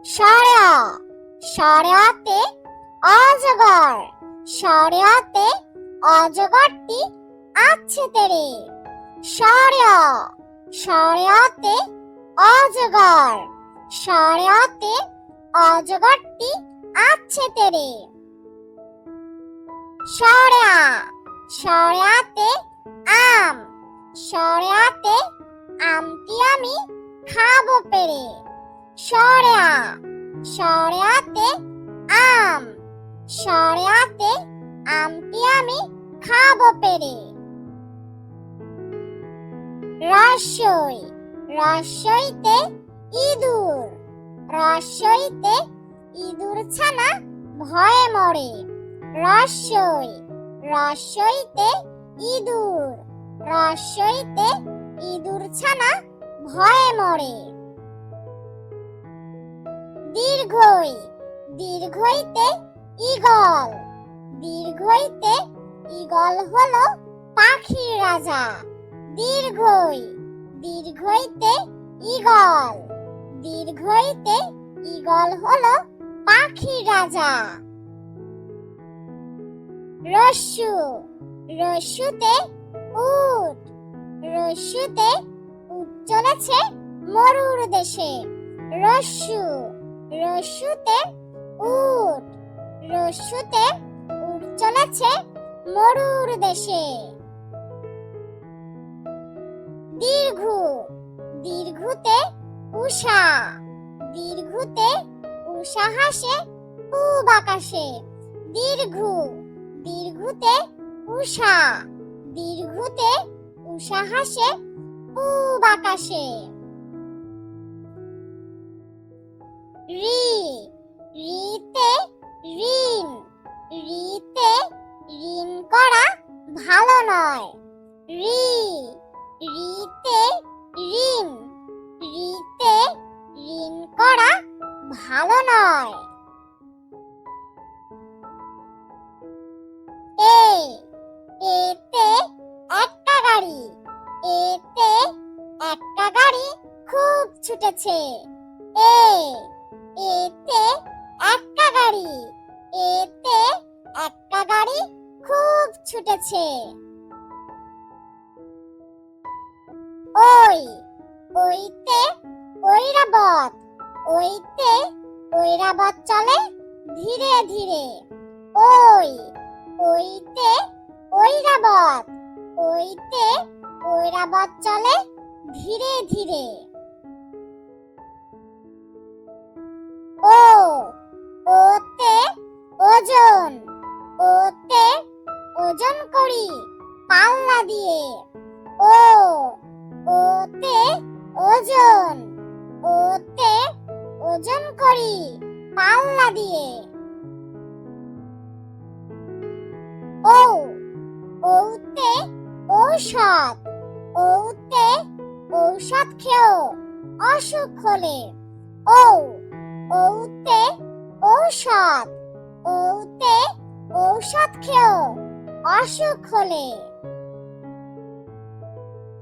সরা সরাতে অজগর, সরাতে অজগরটি আছে তেরে। সরা সরাতে অজগর, সরাতে অজগরটি আছে তেরে। সরা সরাতে আম, সরাতে আমটি আমি খাবো পেরে। সরা সরাতে আম, সরাতে আমটি আমি খাবো পেরে। রসই রসইতে ইঁদুর, রসইতে ইঁদুর ছানা ভয়ে মরে। রসই রসইতে ইঁদুর, রসইতে ইঁদুর ছানা ভয়ে মরে। দীর্ঘই দীর্ঘইতে ঈগল, দীর্ঘইতে ঈগল হলো পাখির রাজা। দীর্ঘই দীর্ঘইতে ঈগল, দীর্ঘইতে ঈগল হলো পাখির রাজা। রস্যু রস্যুতে উট, রস্যুতে উট চলেছে মরুর দেশে। রস্যু রস্যুতে উট, রস্যুতে উট চলেছে মরুর দেশে। দীর্ঘু দীর্ঘুতে উষা, দীর্ঘুতে উষা হাসে পূব আকাশে। দীর্ঘু দীর্ঘুতে উষা, দীর্ঘুতে উষা হাসে পূব আকাশে। রি রিতে ঋণ, রিতে ঋণ করা ভালো নয়। রি রিতে ঋণ, রিতে ঋণ করা ভালো নয়। এতে একটা গাড়ি, এতে একটা গাড়ি খুব ছুটেছে। এতে একটা গাড়ি, এতে একটা গাড়ি খুব ছুটেছে। ওই ওইতে ঐরাবত, ওইতে ঐরাবত চলে ধীরে ধীরে। ওই ওইতে ঐরাবত, ওইতে ঐরাবত চলে ধীরে ধীরে। ও ওতে ওজন, ওতে ওজন করি পাল্লা দিয়ে। ও ওতে ওজন, ওতে ওজন করি পাল্লা দিয়ে। ও ওতে ঔষধ, ওতে ঔষধ খেও অসুখ হলে। ও ওতে ঔষধ, ওতে ঔষধ খেও অসুখ হলে।